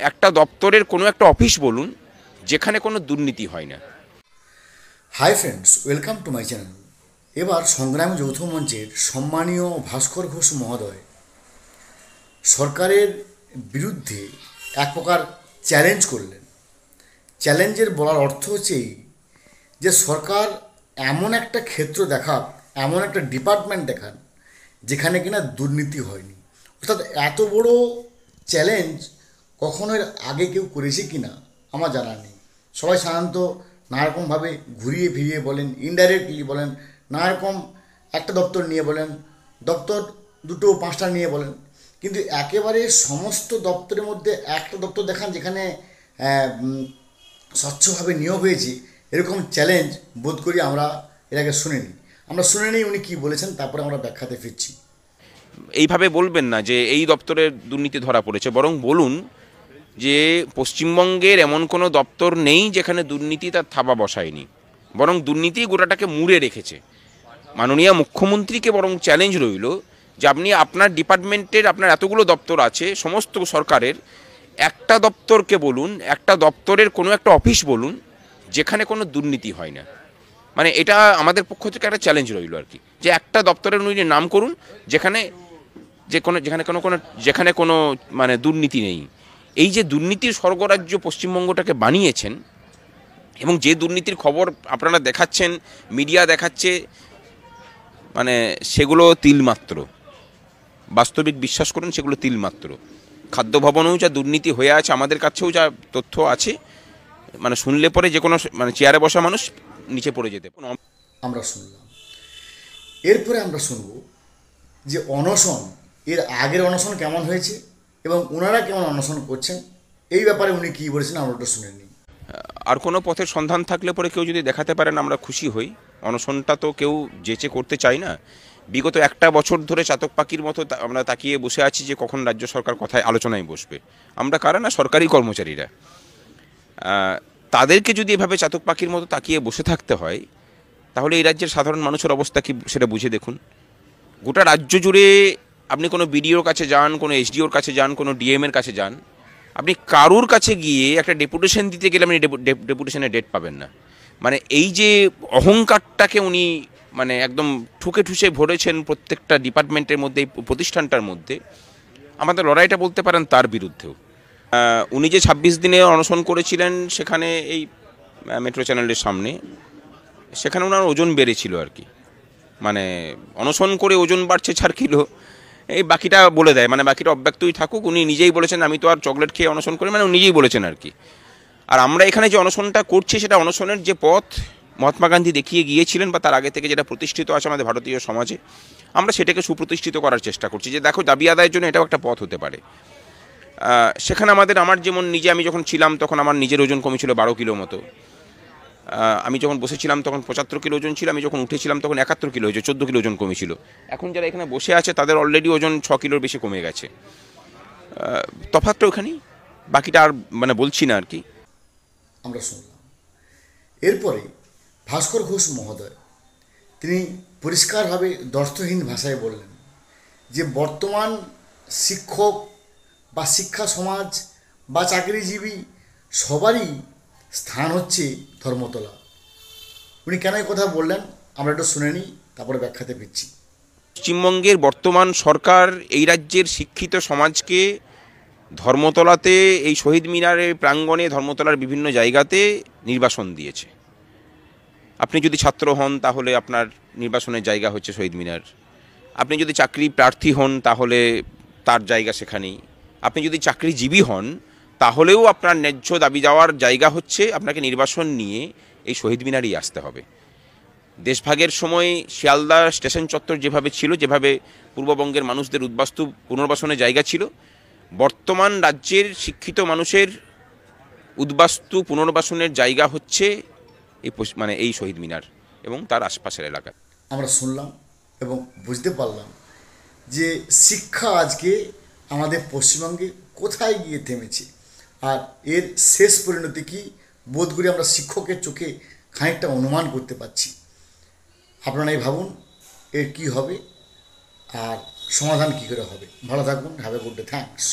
একটা দপ্তরের কোনো একটা অফিস বলুন যেখানে কোনো দুর্নীতি হয় না। Hi friends, welcome to my channel. এবার সংগ্রামী যৌথ মঞ্চের সম্মানীয় ভাস্কর ঘোষ মহোদয় সরকারের বিরুদ্ধে এক প্রকার চ্যালেঞ্জ করলেন। চ্যালেঞ্জের বলার অর্থ হচ্ছে এই যে সরকার এমন একটা ক্ষেত্র দেখাক, এমন একটা ডিপার্টমেন্ট দেখান যেখানে কিনা দুর্নীতি হয়নি। অর্থাৎ এত বড় চ্যালেঞ্জ কখনো এর আগে কেউ করেছে কি না আমার জানা নেই। সবাই সাধারণত নানারকমভাবে ঘুরিয়ে ফিরিয়ে বলেন, ইনডাইরেক্টলি বলেন, নানারকম একটা দপ্তর নিয়ে বলেন, দপ্তর দুটো পাঁচটা নিয়ে বলেন, কিন্তু একেবারে সমস্ত দপ্তরের মধ্যে একটা দপ্তর দেখান যেখানে স্বচ্ছভাবে নিয়োগ হয়েছে, এরকম চ্যালেঞ্জ বোধ করি আমরা এর আগে শুনিনি। আমরা শুনে নিই উনি কী বলেছেন, তারপরে আমরা ব্যাখ্যাতে ফিরছি। এইভাবে বলবেন না যে এই দপ্তরের দুর্নীতি ধরা পড়েছে, বরং বলুন যে পশ্চিমবঙ্গের এমন কোনো দপ্তর নেই যেখানে দুর্নীতি তার থাবা বসায়নি, বরং দুর্নীতি গোটাটাকে মুড়ে রেখেছে। মাননীয় মুখ্যমন্ত্রীকে বরং চ্যালেঞ্জ রইল যে আপনি আপনার ডিপার্টমেন্টের, আপনার এতগুলো দপ্তর আছে সমস্ত সরকারের, একটা দপ্তরকে বলুন, একটা দপ্তরের কোনো একটা অফিস বলুন যেখানে কোনো দুর্নীতি হয় না। মানে এটা আমাদের পক্ষ থেকে একটা চ্যালেঞ্জ রইল আর কি, যে একটা দপ্তরের নাম করুন যেখানে যেখানে কোনো মানে দুর্নীতি নেই। এই যে দুর্নীতির স্বর্গরাজ্য পশ্চিমবঙ্গটাকে বানিয়েছেন, এবং যে দুর্নীতির খবর আপনারা দেখাচ্ছেন, মিডিয়া দেখাচ্ছে, মানে সেগুলো তিলমাত্র। বাস্তবিক বিশ্বাস করুন সেগুলো তিলমাত্র। খাদ্য ভবনেও যা দুর্নীতি হয়ে আছে, আমাদের কাছেও যা তথ্য আছে, মানে শুনলে পরে যে কোনো মানে চেয়ারে বসা মানুষ নিচে পড়ে যেতে। আমরা শুনলাম, এরপরে আমরা শুনব যে অনশন, এর আগের অনশন কেমন হয়েছে এবং ওনারা কেমন অনশন করছেন, এই ব্যাপারে উনি কী বলেছেন আমরা ওটা শুনে নিই। আর কোনো পথের সন্ধান থাকলে পরে কেউ যদি দেখাতে পারেন আমরা খুশি হই। অনশনটা তো কেউ যেচে করতে চায় না। বিগত একটা বছর ধরে চাতক পাখির মতো আমরা তাকিয়ে বসে আছি যে কখন রাজ্য সরকার কথায় আলোচনায় বসবে। আমরা কারা না, সরকারি কর্মচারীরা। তাদেরকে যদি এভাবে চাতক পাখির মতো তাকিয়ে বসে থাকতে হয়, তাহলে এই রাজ্যের সাধারণ মানুষের অবস্থা কি সেটা বুঝে দেখুন। গোটা রাজ্য জুড়ে আপনি কোনো বিডিওর কাছে যান, কোনো এসডিওর কাছে যান, কোনো ডিএমের কাছে যান, আপনি কারুর কাছে গিয়ে একটা ডেপুটেশন দিতে গেলে আপনি ডেপুটেশনের ডেট পাবেন না। মানে এই যে অহংকারটাকে উনি মানে একদম ঠুকে ঠুসে ভরেছেন প্রত্যেকটা ডিপার্টমেন্টের মধ্যে, এই প্রতিষ্ঠানটার মধ্যে, আমাদের লড়াইটা বলতে পারেন তার বিরুদ্ধেও। উনি যে 26 দিনে অনশন করেছিলেন সেখানে এই মেট্রো চ্যানেলের সামনে, সেখানে ওনার ওজন বেড়েছিল আর কি। মানে অনশন করে ওজন বাড়ছে 4 কিলো, এই বাকিটা বলে দেয়, মানে বাকিটা অব্যক্তই থাকুক। উনি নিজেই বলেছেন আমি তো আর চকলেট খেয়ে অনশন করি, মানে উনি নিজেই বলেছেন আর কি। আর আমরা এখানে যে অনশনটা করছি সেটা অনশনের যে পথ মহাত্মা গান্ধী দেখিয়ে গিয়েছিলেন, বা তার আগে থেকে যেটা প্রতিষ্ঠিত আছে আমাদের ভারতীয় সমাজে, আমরা সেটাকে সুপ্রতিষ্ঠিত করার চেষ্টা করছি যে দেখো দাবি আদায়ের জন্য এটাও একটা পথ হতে পারে। সেখানে আমার যেমন নিজে, আমি যখন ছিলাম তখন আমার নিজের ওজন কমেছিল 12 কিলো মতো। আমি যখন বসেছিলাম তখন 75 কিলো ওজন ছিল, আমি যখন উঠেছিলাম তখন 71 কিলো হয়েছে, 14 কিলো ওজন কমেছিল। এখন যারা এখানে বসে আছে তাদের অলরেডি ওজন 6 কিলোর বেশি কমে গেছে। তফাৎটা ওখানেই, বাকিটা আর মানে বলছি না আর কি। আমরা শুনলাম। এরপরে ভাস্কর ঘোষ মহোদয় তিনি পরিষ্কারভাবে দ্ব্যর্থহীন ভাষায় বললেন যে বর্তমান শিক্ষক বা শিক্ষা সমাজ বা চাকরিজীবী সবারই স্থান হচ্ছে ধর্মতলা। উনি কেন এই কথা বললেন আমরা একটু শুনে নিই, তারপরে ব্যাখ্যাতে ফিরছি। পশ্চিমবঙ্গের বর্তমান সরকার এই রাজ্যের শিক্ষিত সমাজকে ধর্মতলাতে, এই শহীদ মিনারের প্রাঙ্গণে, ধর্মতলার বিভিন্ন জায়গাতে নির্বাসন দিয়েছে। আপনি যদি ছাত্র হন তাহলে আপনার নির্বাসনের জায়গা হচ্ছে শহীদ মিনার। আপনি যদি চাকরি প্রার্থী হন তাহলে তার জায়গা সেখানেই। আপনি যদি চাকরিজীবী হন তাহলেও আপনার ন্যায্য দাবি যাওয়ার জায়গা হচ্ছে আপনাকে নির্বাসন নিয়ে এই শহীদ মিনারেই আসতে হবে। দেশভাগের সময় শিয়ালদা স্টেশন চত্বর যেভাবে ছিল, যেভাবে পূর্ববঙ্গের মানুষদের উদ্বাস্তু পুনর্বাসনের জায়গা ছিল, বর্তমান রাজ্যের শিক্ষিত মানুষের উদ্বাস্তু পুনর্বাসনের জায়গা হচ্ছে এই শহীদ মিনার এবং তার আশপাশের এলাকা। আমরা শুনলাম এবং বুঝতে পারলাম যে শিক্ষা আজকে আমাদের পশ্চিমবঙ্গে কোথায় গিয়ে থেমেছে আর এর শেষ পরিণতি কী বোধ করি আমরা শিক্ষকের চোখে খানিকটা অনুমান করতে পারছি। আপনারাই ভাবুন এর কী হবে আর সমাধান কী করে হবে। ভালো থাকুন, have a good day, thanks.